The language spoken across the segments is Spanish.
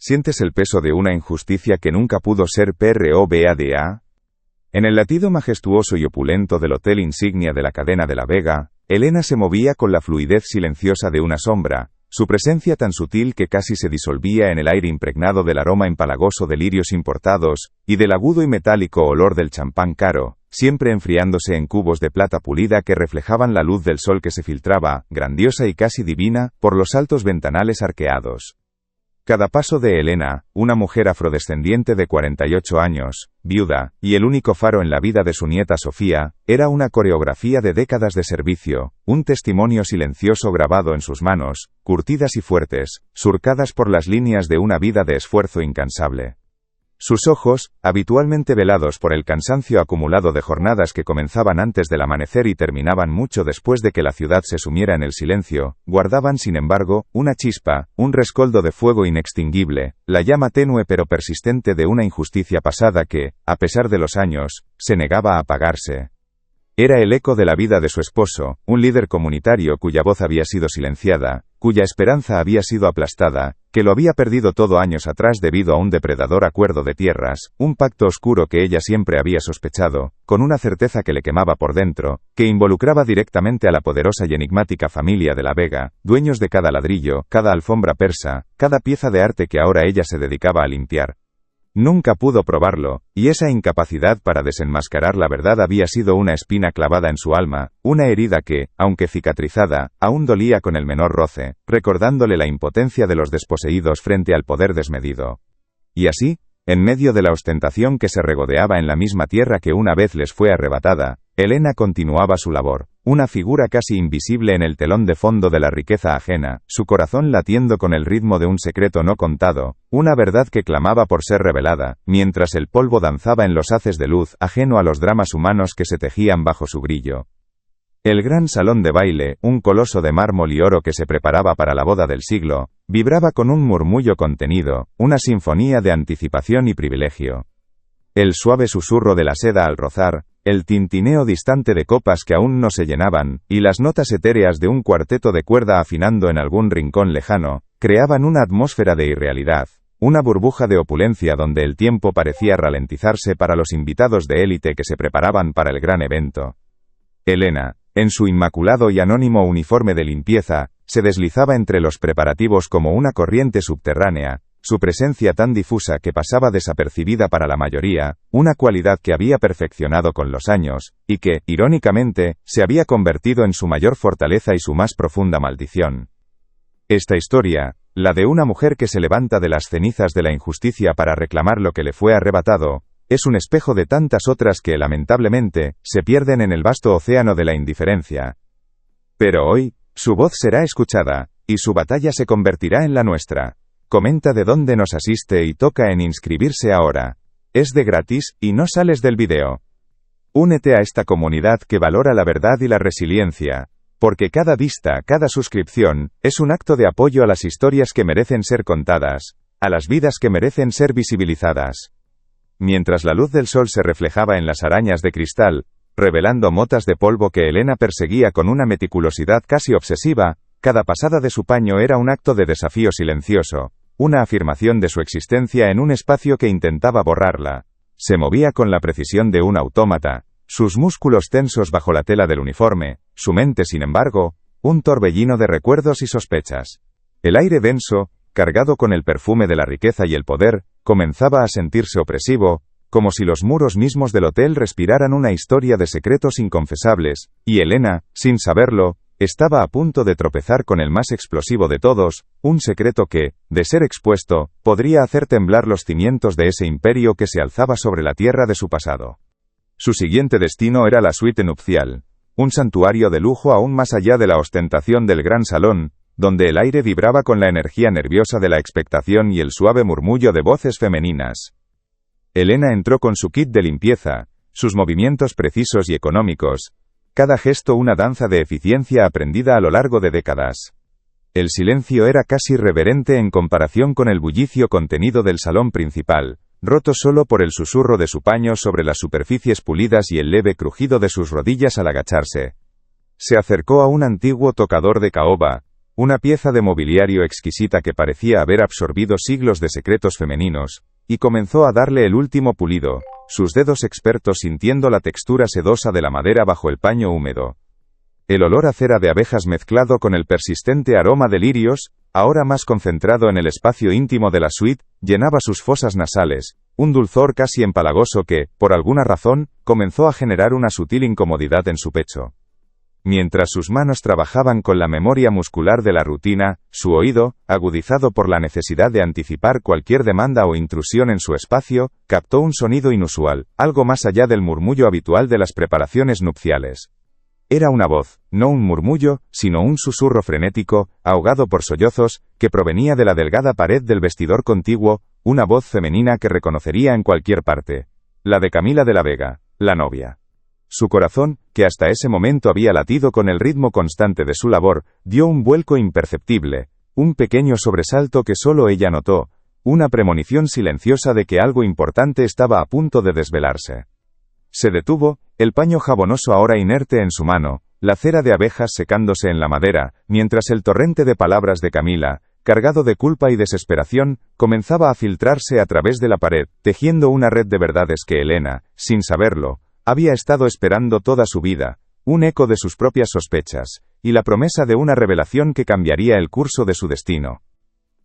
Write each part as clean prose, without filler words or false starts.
¿Sientes el peso de una injusticia que nunca pudo ser probada? En el latido majestuoso y opulento del hotel insignia de la cadena de La Vega, Elena se movía con la fluidez silenciosa de una sombra, su presencia tan sutil que casi se disolvía en el aire impregnado del aroma empalagoso de lirios importados, y del agudo y metálico olor del champán caro, siempre enfriándose en cubos de plata pulida que reflejaban la luz del sol que se filtraba, grandiosa y casi divina, por los altos ventanales arqueados. Cada paso de Elena, una mujer afrodescendiente de 48 años, viuda, y el único faro en la vida de su nieta Sofía, era una coreografía de décadas de servicio, un testimonio silencioso grabado en sus manos, curtidas y fuertes, surcadas por las líneas de una vida de esfuerzo incansable. Sus ojos, habitualmente velados por el cansancio acumulado de jornadas que comenzaban antes del amanecer y terminaban mucho después de que la ciudad se sumiera en el silencio, guardaban sin embargo, una chispa, un rescoldo de fuego inextinguible, la llama tenue pero persistente de una injusticia pasada que, a pesar de los años, se negaba a apagarse. Era el eco de la vida de su esposo, un líder comunitario cuya voz había sido silenciada, cuya esperanza había sido aplastada, que lo había perdido todo años atrás debido a un depredador acuerdo de tierras, un pacto oscuro que ella siempre había sospechado, con una certeza que le quemaba por dentro, que involucraba directamente a la poderosa y enigmática familia de La Vega, dueños de cada ladrillo, cada alfombra persa, cada pieza de arte que ahora ella se dedicaba a limpiar. Nunca pudo probarlo, y esa incapacidad para desenmascarar la verdad había sido una espina clavada en su alma, una herida que, aunque cicatrizada, aún dolía con el menor roce, recordándole la impotencia de los desposeídos frente al poder desmedido. Y así, en medio de la ostentación que se regodeaba en la misma tierra que una vez les fue arrebatada, Elena continuaba su labor, una figura casi invisible en el telón de fondo de la riqueza ajena, su corazón latiendo con el ritmo de un secreto no contado, una verdad que clamaba por ser revelada, mientras el polvo danzaba en los haces de luz ajeno a los dramas humanos que se tejían bajo su brillo. El gran salón de baile, un coloso de mármol y oro que se preparaba para la boda del siglo, vibraba con un murmullo contenido, una sinfonía de anticipación y privilegio. El suave susurro de la seda al rozar, el tintineo distante de copas que aún no se llenaban, y las notas etéreas de un cuarteto de cuerda afinando en algún rincón lejano, creaban una atmósfera de irrealidad, una burbuja de opulencia donde el tiempo parecía ralentizarse para los invitados de élite que se preparaban para el gran evento. Elena, en su inmaculado y anónimo uniforme de limpieza, se deslizaba entre los preparativos como una corriente subterránea, su presencia tan difusa que pasaba desapercibida para la mayoría, una cualidad que había perfeccionado con los años, y que, irónicamente, se había convertido en su mayor fortaleza y su más profunda maldición. Esta historia, la de una mujer que se levanta de las cenizas de la injusticia para reclamar lo que le fue arrebatado, es un espejo de tantas otras que, lamentablemente, se pierden en el vasto océano de la indiferencia. Pero hoy, su voz será escuchada, y su batalla se convertirá en la nuestra. Comenta de dónde nos asiste y toca en inscribirse ahora. Es de gratis, y no sales del video. Únete a esta comunidad que valora la verdad y la resiliencia, porque cada vista, cada suscripción, es un acto de apoyo a las historias que merecen ser contadas, a las vidas que merecen ser visibilizadas. Mientras la luz del sol se reflejaba en las arañas de cristal, revelando motas de polvo que Elena perseguía con una meticulosidad casi obsesiva, cada pasada de su paño era un acto de desafío silencioso, una afirmación de su existencia en un espacio que intentaba borrarla. Se movía con la precisión de un autómata, sus músculos tensos bajo la tela del uniforme, su mente, sin embargo, un torbellino de recuerdos y sospechas. El aire denso, cargado con el perfume de la riqueza y el poder, comenzaba a sentirse opresivo, como si los muros mismos del hotel respiraran una historia de secretos inconfesables, y Elena, sin saberlo, estaba a punto de tropezar con el más explosivo de todos, un secreto que, de ser expuesto, podría hacer temblar los cimientos de ese imperio que se alzaba sobre la tierra de su pasado. Su siguiente destino era la suite nupcial, un santuario de lujo aún más allá de la ostentación del gran salón, donde el aire vibraba con la energía nerviosa de la expectación y el suave murmullo de voces femeninas. Elena entró con su kit de limpieza, sus movimientos precisos y económicos, cada gesto una danza de eficiencia aprendida a lo largo de décadas. El silencio era casi reverente en comparación con el bullicio contenido del salón principal, roto solo por el susurro de su paño sobre las superficies pulidas y el leve crujido de sus rodillas al agacharse. Se acercó a un antiguo tocador de caoba, una pieza de mobiliario exquisita que parecía haber absorbido siglos de secretos femeninos, y comenzó a darle el último pulido, sus dedos expertos sintiendo la textura sedosa de la madera bajo el paño húmedo. El olor a cera de abejas mezclado con el persistente aroma de lirios, ahora más concentrado en el espacio íntimo de la suite, llenaba sus fosas nasales, un dulzor casi empalagoso que, por alguna razón, comenzó a generar una sutil incomodidad en su pecho. Mientras sus manos trabajaban con la memoria muscular de la rutina, su oído, agudizado por la necesidad de anticipar cualquier demanda o intrusión en su espacio, captó un sonido inusual, algo más allá del murmullo habitual de las preparaciones nupciales. Era una voz, no un murmullo, sino un susurro frenético, ahogado por sollozos, que provenía de la delgada pared del vestidor contiguo, una voz femenina que reconocería en cualquier parte. La de Camila de la Vega, la novia. Su corazón, que hasta ese momento había latido con el ritmo constante de su labor, dio un vuelco imperceptible, un pequeño sobresalto que solo ella notó, una premonición silenciosa de que algo importante estaba a punto de desvelarse. Se detuvo, el paño jabonoso ahora inerte en su mano, la cera de abejas secándose en la madera, mientras el torrente de palabras de Camila, cargado de culpa y desesperación, comenzaba a filtrarse a través de la pared, tejiendo una red de verdades que Elena, sin saberlo, había estado esperando toda su vida, un eco de sus propias sospechas, y la promesa de una revelación que cambiaría el curso de su destino.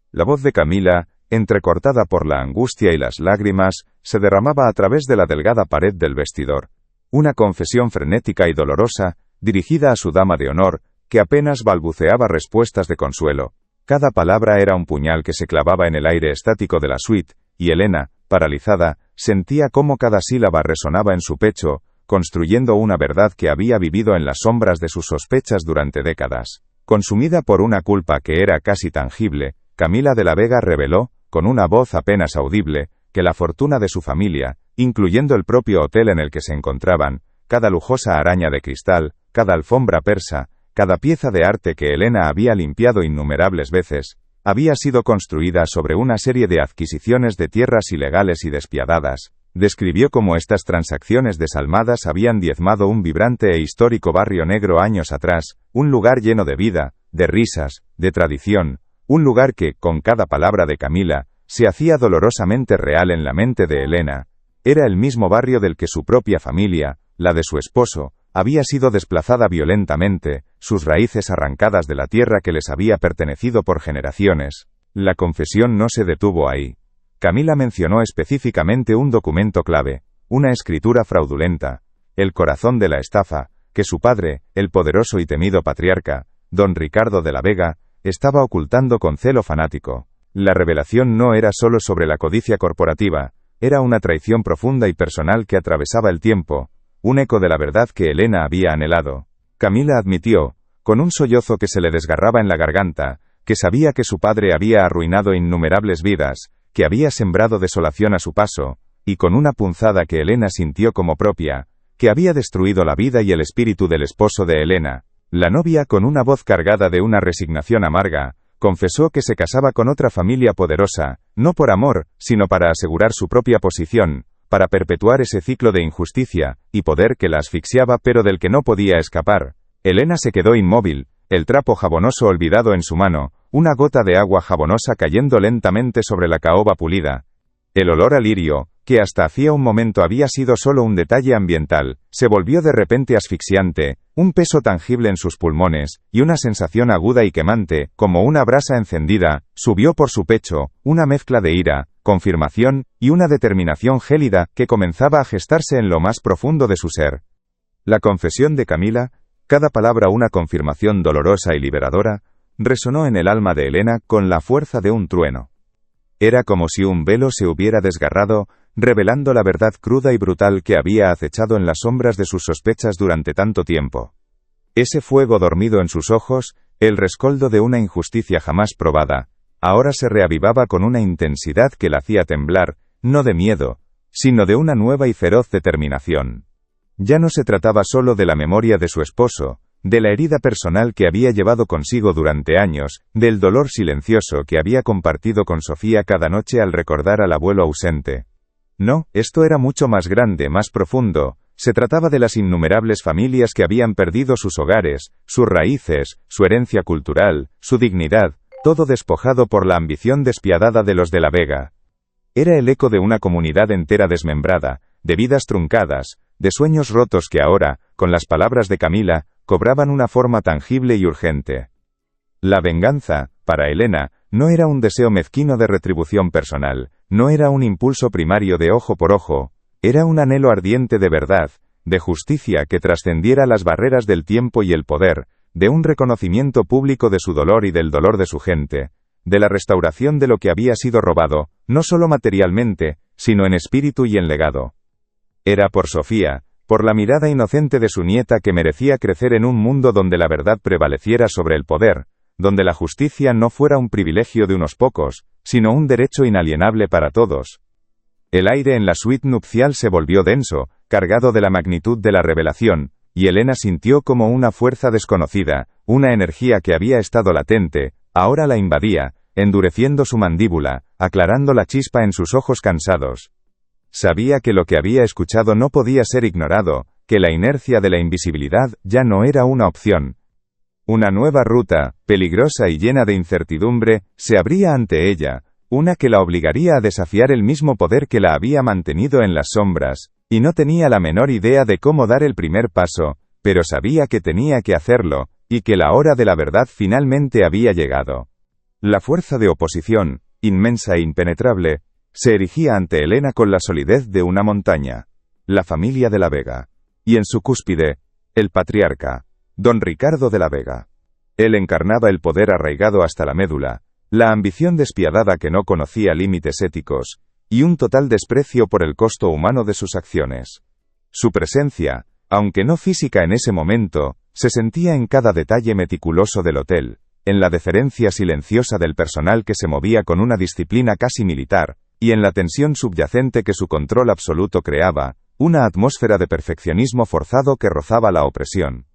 La voz de Camila, entrecortada por la angustia y las lágrimas, se derramaba a través de la delgada pared del vestidor. Una confesión frenética y dolorosa, dirigida a su dama de honor, que apenas balbuceaba respuestas de consuelo. Cada palabra era un puñal que se clavaba en el aire estático de la suite, y Elena, paralizada, sentía cómo cada sílaba resonaba en su pecho, construyendo una verdad que había vivido en las sombras de sus sospechas durante décadas. Consumida por una culpa que era casi tangible, Camila de la Vega reveló, con una voz apenas audible, que la fortuna de su familia, incluyendo el propio hotel en el que se encontraban, cada lujosa araña de cristal, cada alfombra persa, cada pieza de arte que Elena había limpiado innumerables veces, había sido construida sobre una serie de adquisiciones de tierras ilegales y despiadadas. Describió cómo estas transacciones desalmadas habían diezmado un vibrante e histórico barrio negro años atrás, un lugar lleno de vida, de risas, de tradición, un lugar que, con cada palabra de Camila, se hacía dolorosamente real en la mente de Elena. Era el mismo barrio del que su propia familia, la de su esposo, había sido desplazada violentamente, sus raíces arrancadas de la tierra que les había pertenecido por generaciones. La confesión no se detuvo ahí. Camila mencionó específicamente un documento clave, una escritura fraudulenta, el corazón de la estafa, que su padre, el poderoso y temido patriarca, don Ricardo de la Vega, estaba ocultando con celo fanático. La revelación no era solo sobre la codicia corporativa, era una traición profunda y personal que atravesaba el tiempo, un eco de la verdad que Elena había anhelado. Camila admitió, con un sollozo que se le desgarraba en la garganta, que sabía que su padre había arruinado innumerables vidas, que había sembrado desolación a su paso, y con una punzada que Elena sintió como propia, que había destruido la vida y el espíritu del esposo de Elena. La novia, con una voz cargada de una resignación amarga, confesó que se casaba con otra familia poderosa, no por amor, sino para asegurar su propia posición, para perpetuar ese ciclo de injusticia y poder que la asfixiaba pero del que no podía escapar. Elena se quedó inmóvil, el trapo jabonoso olvidado en su mano, una gota de agua jabonosa cayendo lentamente sobre la caoba pulida. El olor a lirio, que hasta hacía un momento había sido solo un detalle ambiental, se volvió de repente asfixiante, un peso tangible en sus pulmones, y una sensación aguda y quemante, como una brasa encendida, subió por su pecho, una mezcla de ira, confirmación, y una determinación gélida, que comenzaba a gestarse en lo más profundo de su ser. La confesión de Camila, cada palabra una confirmación dolorosa y liberadora, resonó en el alma de Elena con la fuerza de un trueno. Era como si un velo se hubiera desgarrado, revelando la verdad cruda y brutal que había acechado en las sombras de sus sospechas durante tanto tiempo. Ese fuego dormido en sus ojos, el rescoldo de una injusticia jamás probada, ahora se reavivaba con una intensidad que la hacía temblar, no de miedo, sino de una nueva y feroz determinación. Ya no se trataba solo de la memoria de su esposo, de la herida personal que había llevado consigo durante años, del dolor silencioso que había compartido con Sofía cada noche al recordar al abuelo ausente. No, esto era mucho más grande, más profundo, se trataba de las innumerables familias que habían perdido sus hogares, sus raíces, su herencia cultural, su dignidad, todo despojado por la ambición despiadada de los de la Vega. Era el eco de una comunidad entera desmembrada, de vidas truncadas, de sueños rotos que ahora, con las palabras de Camila, cobraban una forma tangible y urgente. La venganza, para Elena, no era un deseo mezquino de retribución personal, no era un impulso primario de ojo por ojo, era un anhelo ardiente de verdad, de justicia que trascendiera las barreras del tiempo y el poder, de un reconocimiento público de su dolor y del dolor de su gente, de la restauración de lo que había sido robado, no solo materialmente, sino en espíritu y en legado. Era por Sofía, por la mirada inocente de su nieta que merecía crecer en un mundo donde la verdad prevaleciera sobre el poder, donde la justicia no fuera un privilegio de unos pocos, sino un derecho inalienable para todos. El aire en la suite nupcial se volvió denso, cargado de la magnitud de la revelación, y Elena sintió como una fuerza desconocida, una energía que había estado latente, ahora la invadía, endureciendo su mandíbula, aclarando la chispa en sus ojos cansados. Sabía que lo que había escuchado no podía ser ignorado, que la inercia de la invisibilidad ya no era una opción. Una nueva ruta, peligrosa y llena de incertidumbre, se abría ante ella, una que la obligaría a desafiar el mismo poder que la había mantenido en las sombras, y no tenía la menor idea de cómo dar el primer paso, pero sabía que tenía que hacerlo, y que la hora de la verdad finalmente había llegado. La fuerza de oposición, inmensa e impenetrable, se erigía ante Elena con la solidez de una montaña. La familia de la Vega. Y en su cúspide, el patriarca, don Ricardo de la Vega. Él encarnaba el poder arraigado hasta la médula, la ambición despiadada que no conocía límites éticos, y un total desprecio por el costo humano de sus acciones. Su presencia, aunque no física en ese momento, se sentía en cada detalle meticuloso del hotel, en la deferencia silenciosa del personal que se movía con una disciplina casi militar, y en la tensión subyacente que su control absoluto creaba, una atmósfera de perfeccionismo forzado que rozaba la opresión.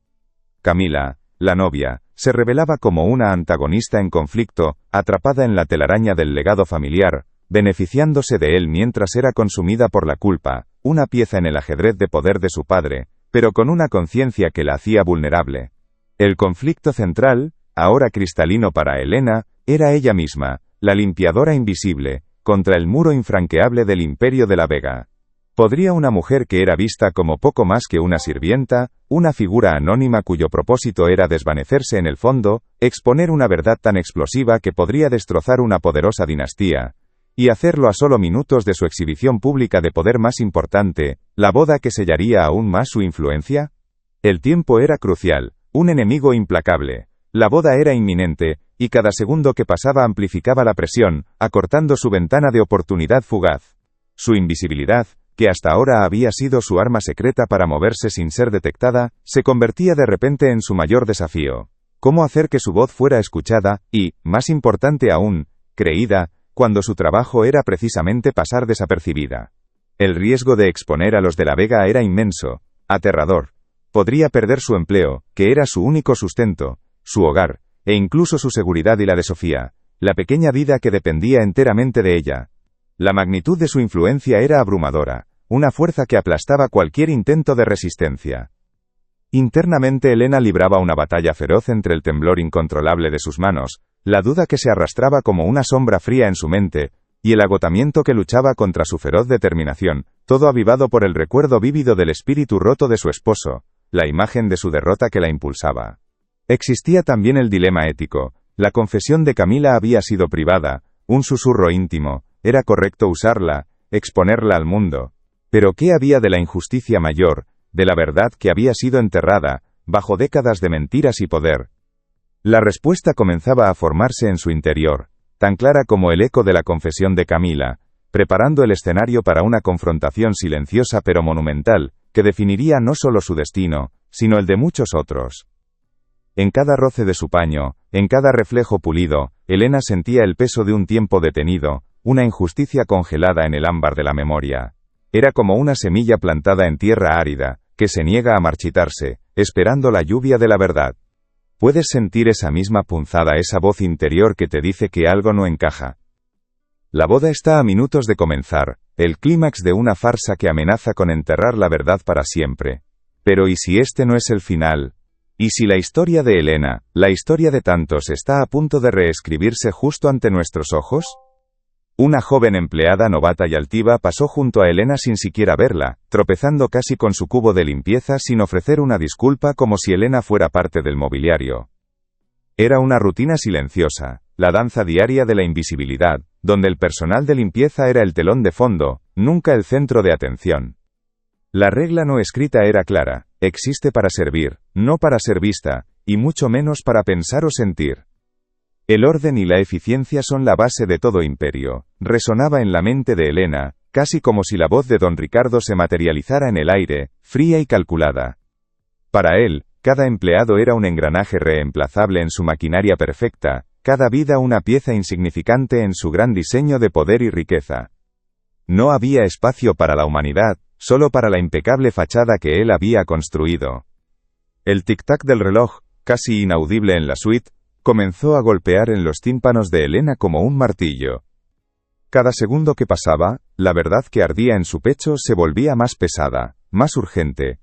Camila, la novia, se revelaba como una antagonista en conflicto, atrapada en la telaraña del legado familiar, beneficiándose de él mientras era consumida por la culpa, una pieza en el ajedrez de poder de su padre, pero con una conciencia que la hacía vulnerable. El conflicto central, ahora cristalino para Elena, era ella misma, la limpiadora invisible, contra el muro infranqueable del imperio de la Vega. ¿Podría una mujer que era vista como poco más que una sirvienta, una figura anónima cuyo propósito era desvanecerse en el fondo, exponer una verdad tan explosiva que podría destrozar una poderosa dinastía, y hacerlo a solo minutos de su exhibición pública de poder más importante, la boda que sellaría aún más su influencia? El tiempo era crucial, un enemigo implacable. La boda era inminente, y cada segundo que pasaba amplificaba la presión, acortando su ventana de oportunidad fugaz. Su invisibilidad, que hasta ahora había sido su arma secreta para moverse sin ser detectada, se convertía de repente en su mayor desafío. ¿Cómo hacer que su voz fuera escuchada, y, más importante aún, creída, cuando su trabajo era precisamente pasar desapercibida? El riesgo de exponer a los de la Vega era inmenso, aterrador. Podría perder su empleo, que era su único sustento, su hogar, e incluso su seguridad y la de Sofía, la pequeña vida que dependía enteramente de ella. La magnitud de su influencia era abrumadora, una fuerza que aplastaba cualquier intento de resistencia. Internamente Elena libraba una batalla feroz entre el temblor incontrolable de sus manos, la duda que se arrastraba como una sombra fría en su mente, y el agotamiento que luchaba contra su feroz determinación, todo avivado por el recuerdo vívido del espíritu roto de su esposo, la imagen de su derrota que la impulsaba. Existía también el dilema ético. La confesión de Camila había sido privada, un susurro íntimo, era correcto usarla, exponerla al mundo. Pero ¿qué había de la injusticia mayor, de la verdad que había sido enterrada, bajo décadas de mentiras y poder? La respuesta comenzaba a formarse en su interior, tan clara como el eco de la confesión de Camila, preparando el escenario para una confrontación silenciosa pero monumental, que definiría no solo su destino, sino el de muchos otros. En cada roce de su paño, en cada reflejo pulido, Elena sentía el peso de un tiempo detenido, una injusticia congelada en el ámbar de la memoria. Era como una semilla plantada en tierra árida, que se niega a marchitarse, esperando la lluvia de la verdad. ¿Puedes sentir esa misma punzada, esa voz interior que te dice que algo no encaja? La boda está a minutos de comenzar, el clímax de una farsa que amenaza con enterrar la verdad para siempre. Pero ¿y si este no es el final? ¿Y si la historia de Elena, la historia de tantos, está a punto de reescribirse justo ante nuestros ojos? Una joven empleada novata y altiva pasó junto a Elena sin siquiera verla, tropezando casi con su cubo de limpieza sin ofrecer una disculpa, como si Elena fuera parte del mobiliario. Era una rutina silenciosa, la danza diaria de la invisibilidad, donde el personal de limpieza era el telón de fondo, nunca el centro de atención. La regla no escrita era clara: existe para servir, no para ser vista, y mucho menos para pensar o sentir. El orden y la eficiencia son la base de todo imperio, resonaba en la mente de Elena, casi como si la voz de don Ricardo se materializara en el aire, fría y calculada. Para él, cada empleado era un engranaje reemplazable en su maquinaria perfecta, cada vida una pieza insignificante en su gran diseño de poder y riqueza. No había espacio para la humanidad, solo para la impecable fachada que él había construido. El tic-tac del reloj, casi inaudible en la suite, comenzó a golpear en los tímpanos de Elena como un martillo. Cada segundo que pasaba, la verdad que ardía en su pecho se volvía más pesada, más urgente.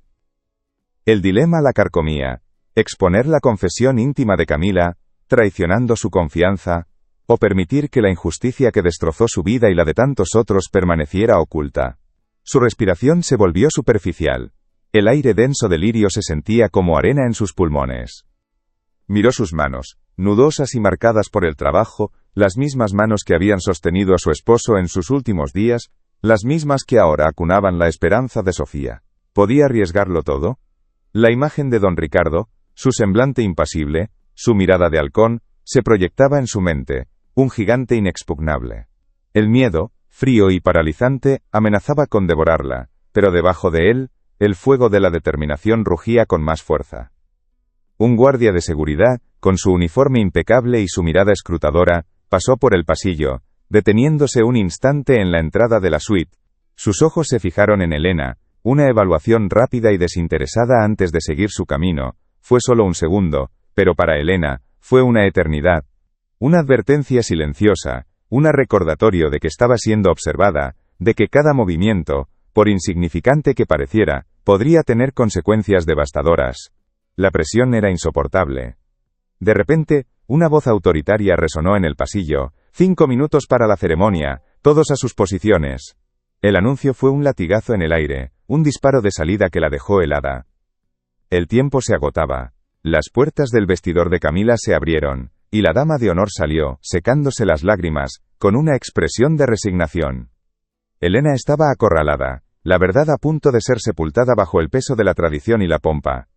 El dilema la carcomía: exponer la confesión íntima de Camila, traicionando su confianza, o permitir que la injusticia que destrozó su vida y la de tantos otros permaneciera oculta. Su respiración se volvió superficial. El aire denso de lirio se sentía como arena en sus pulmones. Miró sus manos, nudosas y marcadas por el trabajo, las mismas manos que habían sostenido a su esposo en sus últimos días, las mismas que ahora acunaban la esperanza de Sofía. ¿Podía arriesgarlo todo? La imagen de don Ricardo, su semblante impasible, su mirada de halcón, se proyectaba en su mente, un gigante inexpugnable. El miedo, frío y paralizante, amenazaba con devorarla, pero debajo de él, el fuego de la determinación rugía con más fuerza. Un guardia de seguridad, con su uniforme impecable y su mirada escrutadora, pasó por el pasillo, deteniéndose un instante en la entrada de la suite. Sus ojos se fijaron en Elena. Una evaluación rápida y desinteresada antes de seguir su camino. Fue solo un segundo, pero para Elena, fue una eternidad. Una advertencia silenciosa, un recordatorio de que estaba siendo observada, de que cada movimiento, por insignificante que pareciera, podría tener consecuencias devastadoras. La presión era insoportable. De repente, una voz autoritaria resonó en el pasillo: 5 minutos para la ceremonia, todos a sus posiciones. El anuncio fue un latigazo en el aire, un disparo de salida que la dejó helada. El tiempo se agotaba. Las puertas del vestidor de Camila se abrieron, y la dama de honor salió, secándose las lágrimas, con una expresión de resignación. Elena estaba acorralada, la verdad a punto de ser sepultada bajo el peso de la tradición y la pompa.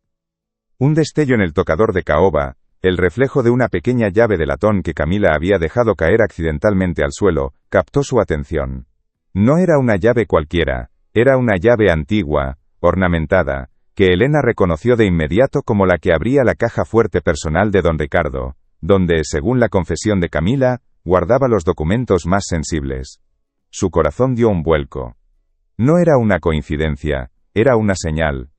Un destello en el tocador de caoba, el reflejo de una pequeña llave de latón que Camila había dejado caer accidentalmente al suelo, captó su atención. No era una llave cualquiera, era una llave antigua, ornamentada, que Elena reconoció de inmediato como la que abría la caja fuerte personal de don Ricardo, donde, según la confesión de Camila, guardaba los documentos más sensibles. Su corazón dio un vuelco. No era una coincidencia, era una señal.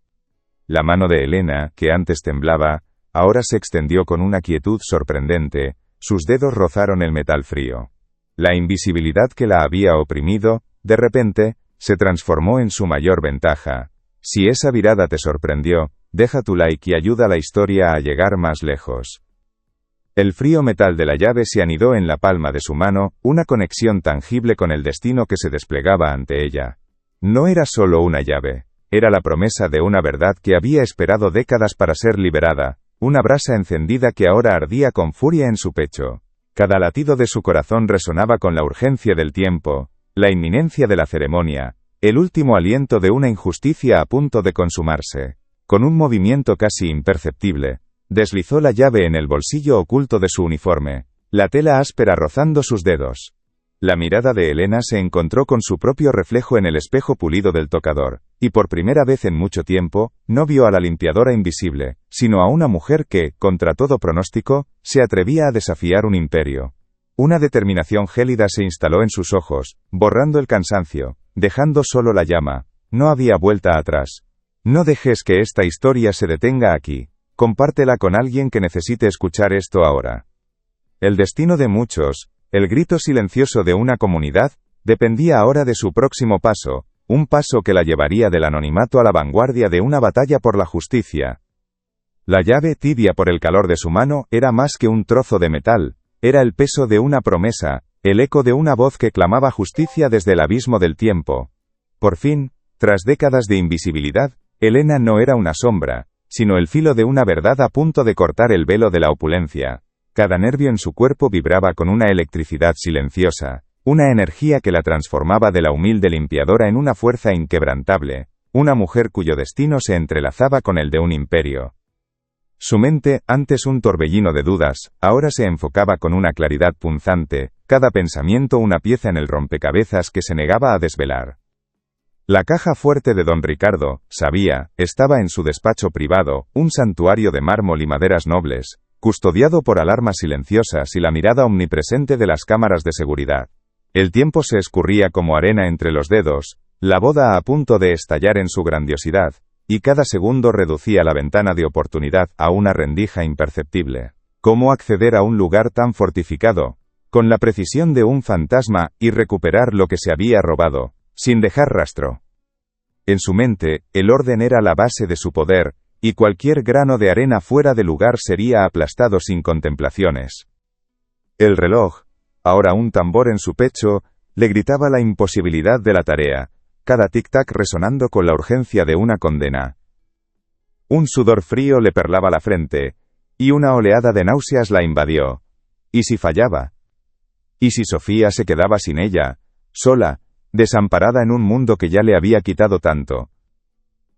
La mano de Elena, que antes temblaba, ahora se extendió con una quietud sorprendente, sus dedos rozaron el metal frío. La invisibilidad que la había oprimido, de repente, se transformó en su mayor ventaja. Si esa virada te sorprendió, deja tu like y ayuda a la historia a llegar más lejos. El frío metal de la llave se anidó en la palma de su mano, una conexión tangible con el destino que se desplegaba ante ella. No era solo una llave, era la promesa de una verdad que había esperado décadas para ser liberada, una brasa encendida que ahora ardía con furia en su pecho. Cada latido de su corazón resonaba con la urgencia del tiempo, la inminencia de la ceremonia, el último aliento de una injusticia a punto de consumarse. Con un movimiento casi imperceptible, deslizó la llave en el bolsillo oculto de su uniforme, la tela áspera rozando sus dedos. La mirada de Elena se encontró con su propio reflejo en el espejo pulido del tocador, y por primera vez en mucho tiempo, no vio a la limpiadora invisible, sino a una mujer que, contra todo pronóstico, se atrevía a desafiar un imperio. Una determinación gélida se instaló en sus ojos, borrando el cansancio, dejando solo la llama. No había vuelta atrás. No dejes que esta historia se detenga aquí. Compártela con alguien que necesite escuchar esto ahora. El destino de muchos, el grito silencioso de una comunidad, dependía ahora de su próximo paso, un paso que la llevaría del anonimato a la vanguardia de una batalla por la justicia. La llave, tibia por el calor de su mano, era más que un trozo de metal, era el peso de una promesa, el eco de una voz que clamaba justicia desde el abismo del tiempo. Por fin, tras décadas de invisibilidad, Elena no era una sombra, sino el filo de una verdad a punto de cortar el velo de la opulencia. Cada nervio en su cuerpo vibraba con una electricidad silenciosa, una energía que la transformaba de la humilde limpiadora en una fuerza inquebrantable, una mujer cuyo destino se entrelazaba con el de un imperio. Su mente, antes un torbellino de dudas, ahora se enfocaba con una claridad punzante, cada pensamiento una pieza en el rompecabezas que se negaba a desvelar. La caja fuerte de don Ricardo, sabía, estaba en su despacho privado, un santuario de mármol y maderas nobles, custodiado por alarmas silenciosas y la mirada omnipresente de las cámaras de seguridad. El tiempo se escurría como arena entre los dedos, la boda a punto de estallar en su grandiosidad, y cada segundo reducía la ventana de oportunidad a una rendija imperceptible. ¿Cómo acceder a un lugar tan fortificado, con la precisión de un fantasma, y recuperar lo que se había robado, sin dejar rastro? En su mente, el orden era la base de su poder, y cualquier grano de arena fuera de lugar sería aplastado sin contemplaciones. El reloj, ahora un tambor en su pecho, le gritaba la imposibilidad de la tarea, cada tic-tac resonando con la urgencia de una condena. Un sudor frío le perlaba la frente, y una oleada de náuseas la invadió. ¿Y si fallaba? ¿Y si Sofía se quedaba sin ella, sola, desamparada en un mundo que ya le había quitado tanto?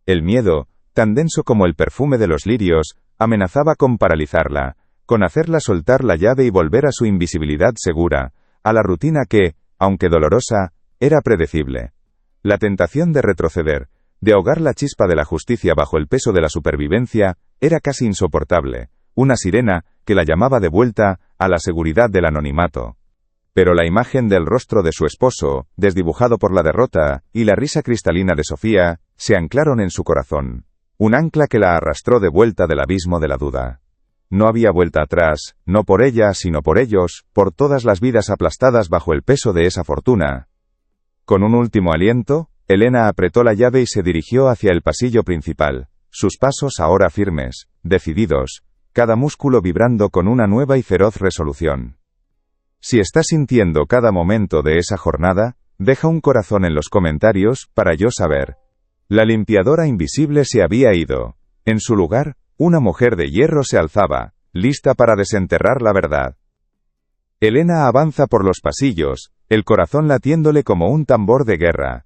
El miedo, tan denso como el perfume de los lirios, amenazaba con paralizarla, con hacerla soltar la llave y volver a su invisibilidad segura, a la rutina que, aunque dolorosa, era predecible. La tentación de retroceder, de ahogar la chispa de la justicia bajo el peso de la supervivencia, era casi insoportable, una sirena que la llamaba de vuelta a la seguridad del anonimato. Pero la imagen del rostro de su esposo, desdibujado por la derrota, y la risa cristalina de Sofía, se anclaron en su corazón. Un ancla que la arrastró de vuelta del abismo de la duda. No había vuelta atrás, no por ella, sino por ellos, por todas las vidas aplastadas bajo el peso de esa fortuna. Con un último aliento, Elena apretó la llave y se dirigió hacia el pasillo principal, sus pasos ahora firmes, decididos, cada músculo vibrando con una nueva y feroz resolución. Si estás sintiendo cada momento de esa jornada, deja un corazón en los comentarios, para yo saber. La limpiadora invisible se había ido. En su lugar, una mujer de hierro se alzaba, lista para desenterrar la verdad. Elena avanza por los pasillos, el corazón latiéndole como un tambor de guerra.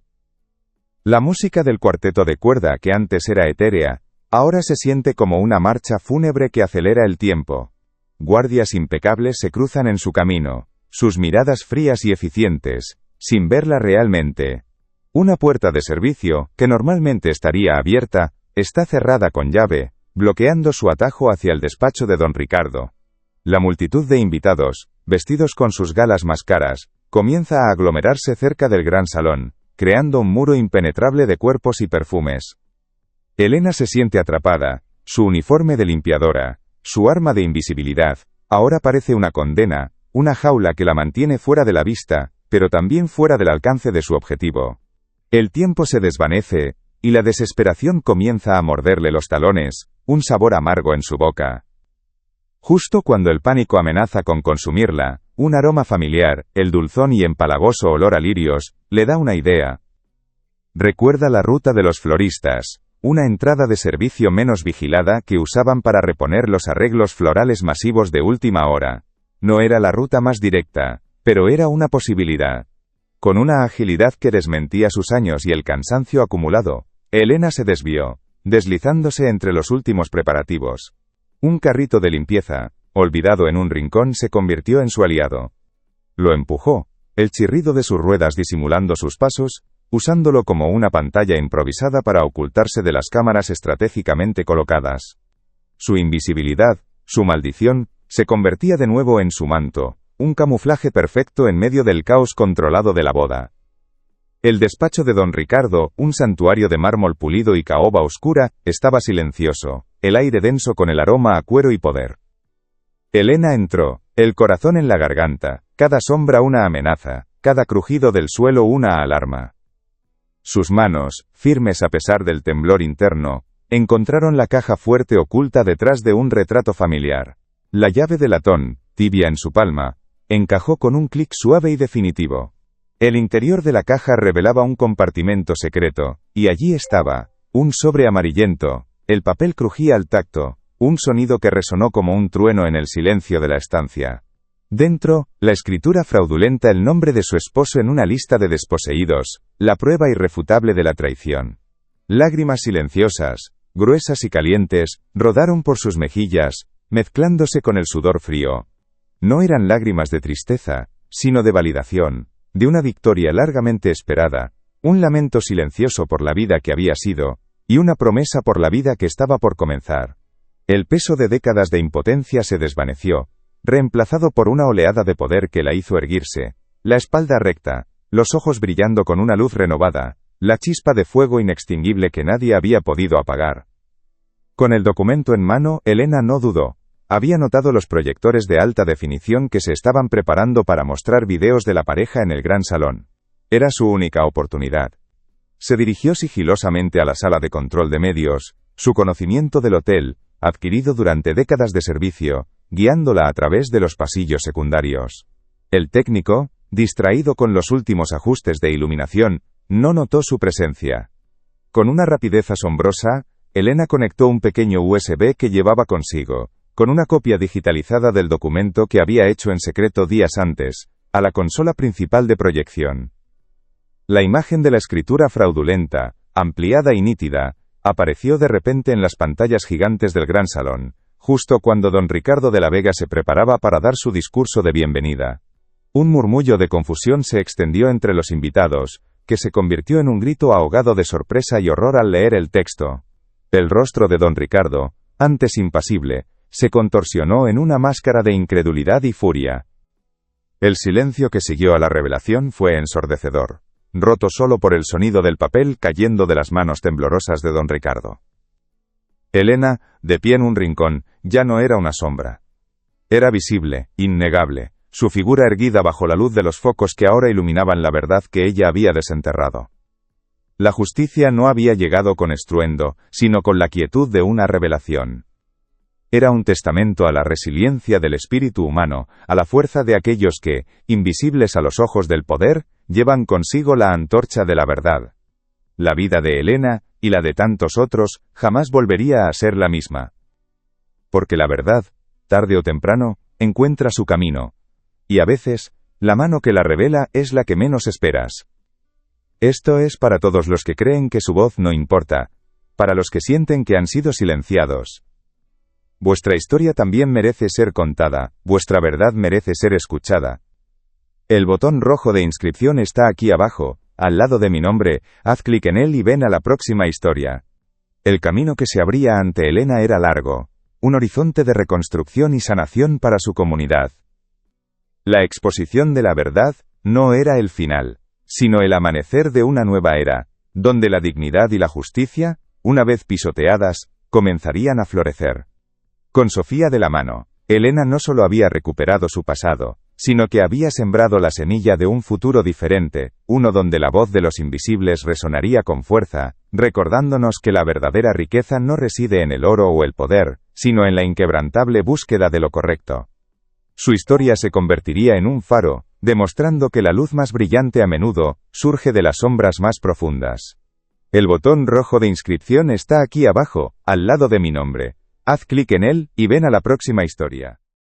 La música del cuarteto de cuerda que antes era etérea, ahora se siente como una marcha fúnebre que acelera el tiempo. Guardias impecables se cruzan en su camino, sus miradas frías y eficientes, sin verla realmente. Una puerta de servicio, que normalmente estaría abierta, está cerrada con llave, bloqueando su atajo hacia el despacho de don Ricardo. La multitud de invitados, vestidos con sus galas más caras, comienza a aglomerarse cerca del gran salón, creando un muro impenetrable de cuerpos y perfumes. Elena se siente atrapada, su uniforme de limpiadora, su arma de invisibilidad, ahora parece una condena, una jaula que la mantiene fuera de la vista, pero también fuera del alcance de su objetivo. El tiempo se desvanece, y la desesperación comienza a morderle los talones, un sabor amargo en su boca. Justo cuando el pánico amenaza con consumirla, un aroma familiar, el dulzón y empalagoso olor a lirios, le da una idea. Recuerda la ruta de los floristas, una entrada de servicio menos vigilada que usaban para reponer los arreglos florales masivos de última hora. No era la ruta más directa, pero era una posibilidad. Con una agilidad que desmentía sus años y el cansancio acumulado, Elena se desvió, deslizándose entre los últimos preparativos. Un carrito de limpieza, olvidado en un rincón, se convirtió en su aliado. Lo empujó, el chirrido de sus ruedas disimulando sus pasos, usándolo como una pantalla improvisada para ocultarse de las cámaras estratégicamente colocadas. Su invisibilidad, su maldición, se convertía de nuevo en su manto, un camuflaje perfecto en medio del caos controlado de la boda. El despacho de don Ricardo, un santuario de mármol pulido y caoba oscura, estaba silencioso, el aire denso con el aroma a cuero y poder. Elena entró, el corazón en la garganta, cada sombra una amenaza, cada crujido del suelo una alarma. Sus manos, firmes a pesar del temblor interno, encontraron la caja fuerte oculta detrás de un retrato familiar. La llave de latón, tibia en su palma, encajó con un clic suave y definitivo. El interior de la caja revelaba un compartimento secreto, y allí estaba, un sobre amarillento, el papel crujía al tacto, un sonido que resonó como un trueno en el silencio de la estancia. Dentro, la escritura fraudulenta, el nombre de su esposo en una lista de desposeídos, la prueba irrefutable de la traición. Lágrimas silenciosas, gruesas y calientes, rodaron por sus mejillas, mezclándose con el sudor frío. No eran lágrimas de tristeza, sino de validación, de una victoria largamente esperada, un lamento silencioso por la vida que había sido, y una promesa por la vida que estaba por comenzar. El peso de décadas de impotencia se desvaneció, reemplazado por una oleada de poder que la hizo erguirse, la espalda recta, los ojos brillando con una luz renovada, la chispa de fuego inextinguible que nadie había podido apagar. Con el documento en mano, Elena no dudó. Había notado los proyectores de alta definición que se estaban preparando para mostrar videos de la pareja en el gran salón. Era su única oportunidad. Se dirigió sigilosamente a la sala de control de medios, su conocimiento del hotel, adquirido durante décadas de servicio, guiándola a través de los pasillos secundarios. El técnico, distraído con los últimos ajustes de iluminación, no notó su presencia. Con una rapidez asombrosa, Elena conectó un pequeño USB que llevaba consigo, con una copia digitalizada del documento que había hecho en secreto días antes, a la consola principal de proyección. La imagen de la escritura fraudulenta, ampliada y nítida, apareció de repente en las pantallas gigantes del gran salón, justo cuando don Ricardo de la Vega se preparaba para dar su discurso de bienvenida. Un murmullo de confusión se extendió entre los invitados, que se convirtió en un grito ahogado de sorpresa y horror al leer el texto. El rostro de don Ricardo, antes impasible, se contorsionó en una máscara de incredulidad y furia. El silencio que siguió a la revelación fue ensordecedor, roto solo por el sonido del papel cayendo de las manos temblorosas de don Ricardo. Elena, de pie en un rincón, ya no era una sombra. Era visible, innegable, su figura erguida bajo la luz de los focos que ahora iluminaban la verdad que ella había desenterrado. La justicia no había llegado con estruendo, sino con la quietud de una revelación. Era un testamento a la resiliencia del espíritu humano, a la fuerza de aquellos que, invisibles a los ojos del poder, llevan consigo la antorcha de la verdad. La vida de Elena, y la de tantos otros, jamás volvería a ser la misma. Porque la verdad, tarde o temprano, encuentra su camino. Y a veces, la mano que la revela es la que menos esperas. Esto es para todos los que creen que su voz no importa, para los que sienten que han sido silenciados. Vuestra historia también merece ser contada, vuestra verdad merece ser escuchada. El botón rojo de inscripción está aquí abajo, al lado de mi nombre, haz clic en él y ven a la próxima historia. El camino que se abría ante Elena era largo, un horizonte de reconstrucción y sanación para su comunidad. La exposición de la verdad no era el final, sino el amanecer de una nueva era, donde la dignidad y la justicia, una vez pisoteadas, comenzarían a florecer. Con Sofía de la mano, Elena no solo había recuperado su pasado, sino que había sembrado la semilla de un futuro diferente, uno donde la voz de los invisibles resonaría con fuerza, recordándonos que la verdadera riqueza no reside en el oro o el poder, sino en la inquebrantable búsqueda de lo correcto. Su historia se convertiría en un faro, demostrando que la luz más brillante a menudo surge de las sombras más profundas. El botón rojo de inscripción está aquí abajo, al lado de mi nombre. Haz clic en él y ven a la próxima historia.